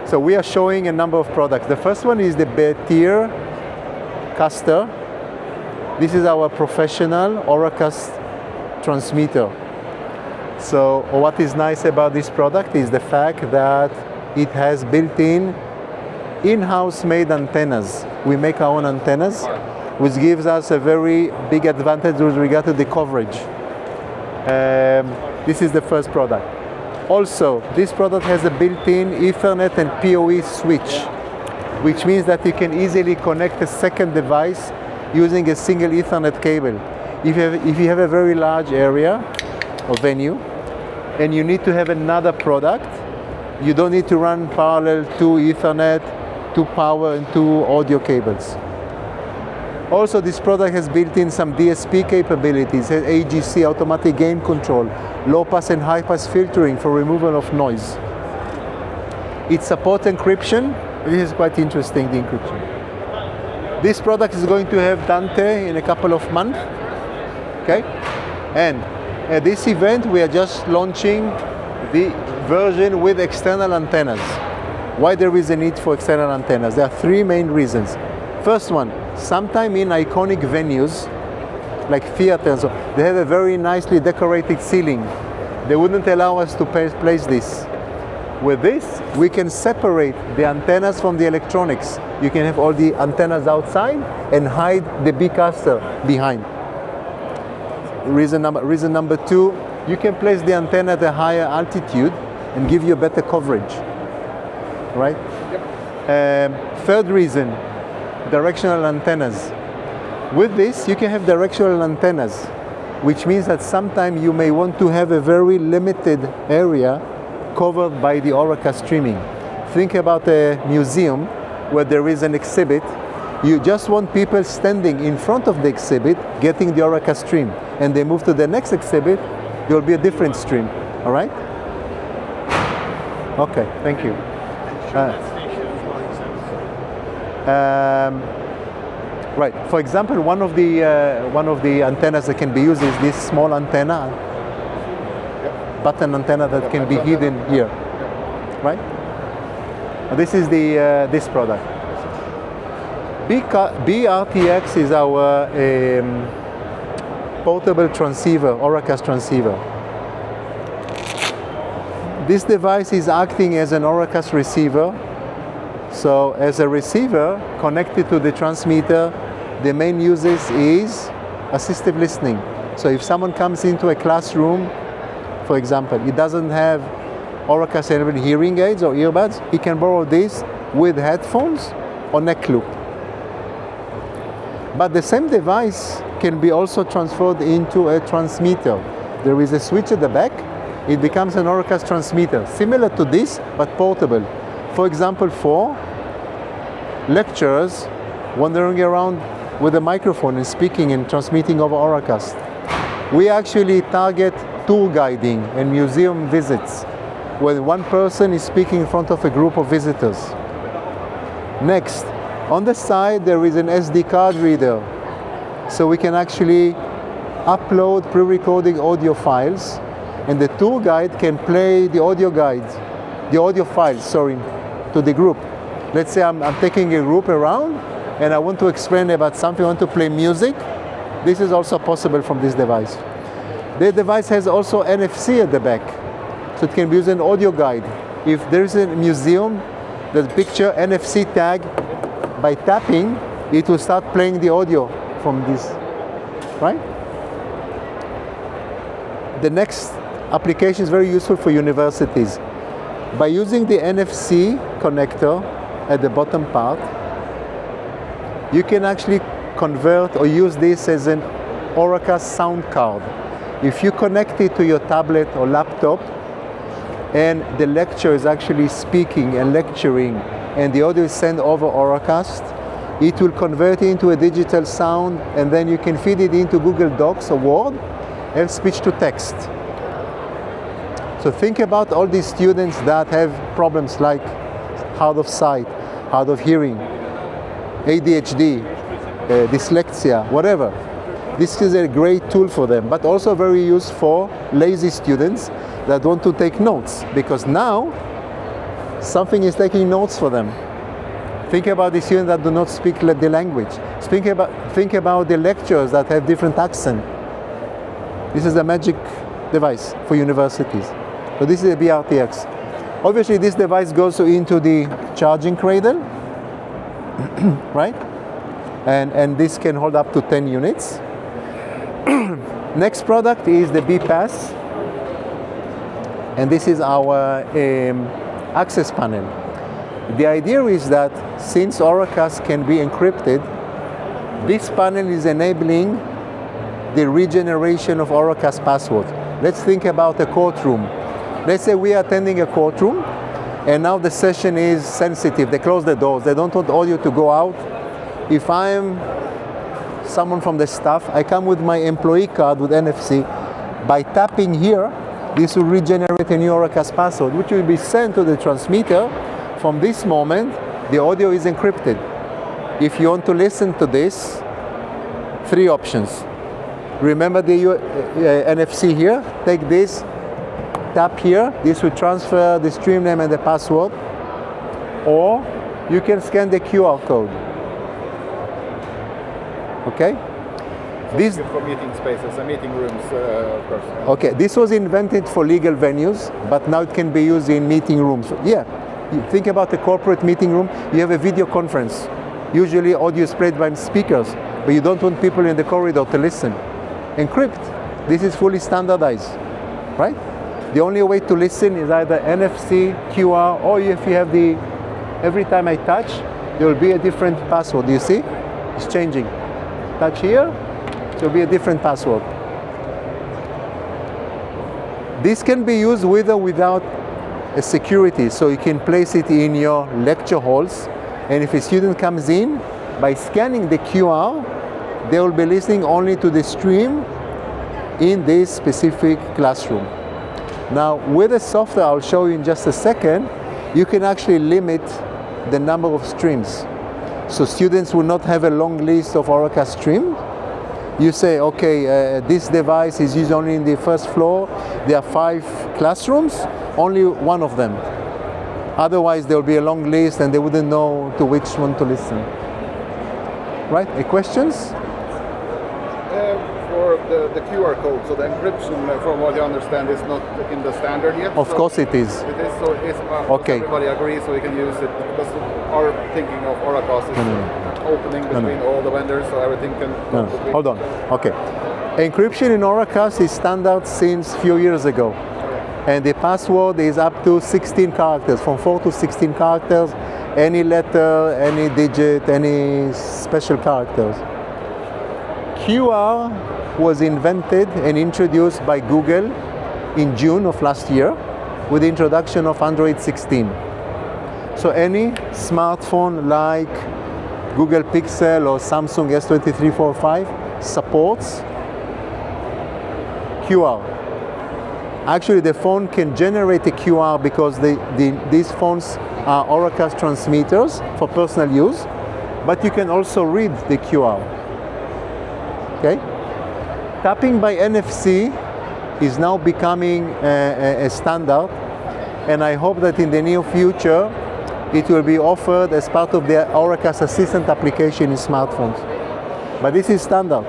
So we are showing a number of products. The first one is the Bettear CASTER. This is our professional Auracast transmitter. So what is nice about this product is the fact that it has built-in in-house made antennas. We make our own antennas, which gives us a very big advantage with regard to the coverage. This is the first product. Also, this product has a built-in Ethernet and PoE switch, which means that you can easily connect a second device using a single Ethernet cable. If you have a very large area or venue and you need to have another product, you don't need to run parallel two Ethernet, two power and two audio cables. Also, this product has built in some DSP capabilities, has AGC, automatic gain control, low pass and high pass filtering for removal of noise. It supports encryption. This is quite interesting, the encryption. This product is going to have Dante in a couple of months. Okay? And at this event, we are just launching the version with external antennas. Why there is a need for external antennas? There are three main reasons. First one, sometime in iconic venues, like theaters, they have a very nicely decorated ceiling. They wouldn't allow us to place this. With this, we can separate the antennas from the electronics. You can have all the antennas outside and hide the B-CASTER behind. Reason number two, you can place the antenna at a higher altitude and give you a better coverage, right? Yep. Third reason, directional antennas. With this, you can have directional antennas, which means that sometimes you may want to have a very limited area covered by the Auracast streaming. Think about a museum where there is an exhibit. You just want people standing in front of the exhibit getting the Auracast stream, and they move to the next exhibit, there will be a different stream. All right? Okay, thank you. Right. For example, one of the antennas that can be used is this small antenna, button antenna that can be hidden here. Right. This is this product. B-RTX is our portable transceiver, Auracast transceiver. This device is acting as an Auracast receiver. So as a receiver connected to the transmitter, the main uses is assistive listening. So if someone comes into a classroom, for example, he doesn't have Auracast enabled hearing aids or earbuds, he can borrow this with headphones or neck loop. But the same device can be also transferred into a transmitter. There is a switch at the back. It becomes an Auracast transmitter, similar to this, but portable. For example, for lecturers wandering around with a microphone and speaking and transmitting over Auracast. We actually target tour guiding and museum visits, when one person is speaking in front of a group of visitors. Next, on the side there is an SD card reader, so we can actually upload pre-recording audio files, and the tour guide can play the audio files, to the group. Let's say I'm taking a group around and I want to explain about something, I want to play music. This is also possible from this device. The device has also NFC at the back, so it can be used as an audio guide. If there is a museum, the picture NFC tag, by tapping, it will start playing the audio from this, right? The next application is very useful for universities. By using the NFC connector at the bottom part, you can actually convert or use this as an Auracast sound card. If you connect it to your tablet or laptop, and the lecturer is actually speaking and lecturing, and the audio is sent over Auracast, it will convert it into a digital sound, and then you can feed it into Google Docs or Word and speech to text. So think about all these students that have problems like hard of sight, hard of hearing, ADHD, dyslexia, whatever. This is a great tool for them, but also very useful for lazy students that want to take notes, because now something is taking notes for them. Think about the students that do not speak the language. Think about the lecturers that have different accent. This is a magic device for universities. So this is a B-RTX. Obviously, this device goes into the charging cradle, right? And this can hold up to 10 units. Next product is the B-Pass. And this is our access panel. The idea is that since Auracast can be encrypted, this panel is enabling the regeneration of Auracast passwords. Let's think about a courtroom. Let's say we are attending a courtroom and now the session is sensitive. They close the doors. They don't want audio to go out. If I'm someone from the staff, I come with my employee card with NFC. By tapping here, this will regenerate a new Auracast password, which will be sent to the transmitter. From this moment, the audio is encrypted. If you want to listen to this, 3 options. Remember the NFC here? Take this, tap here. This will transfer the stream name and the password. Or you can scan the QR code. Okay? So this for meeting spaces and meeting rooms, of course. Okay, this was invented for legal venues, but now it can be used in meeting rooms. Yeah, you think about a corporate meeting room, you have a video conference. Usually audio is played by speakers, but you don't want people in the corridor to listen. Encrypt. This is fully standardized, right? The only way to listen is either NFC, QR, or if you have the, every time I touch, there will be a different password. Do you see? It's changing. Touch here, it will be a different password. This can be used with or without a security, so you can place it in your lecture halls, and if a student comes in, by scanning the QR, they will be listening only to the stream in this specific classroom. Now, with the software, I'll show you in just a second, you can actually limit the number of streams. So students will not have a long list of Auracast streams. You say, okay, this device is used only in the first floor. There are 5 classrooms, only one of them. Otherwise, there will be a long list and they wouldn't know to which one to listen. Right, questions? For the QR code, so the encryption, from what you understand, is not in the standard yet? Of course it is. It is, so it's, okay. Everybody agrees so we can use it, because our thinking of Auracast is opening between all the vendors, so everything can... Hold on, okay. Encryption in Auracast is standard since a few years ago. And the password is up to 16 characters, from 4 to 16 characters, any letter, any digit, any special characters. QR was invented and introduced by Google in June of last year with the introduction of Android 16. So any smartphone like Google Pixel or Samsung S2345 supports QR. Actually, the phone can generate a QR because these phones are Auracast transmitters for personal use, but you can also read the QR. Okay? Tapping by NFC is now becoming a standard, and I hope that in the near future it will be offered as part of the Auracast Assistant application in smartphones. But this is standard.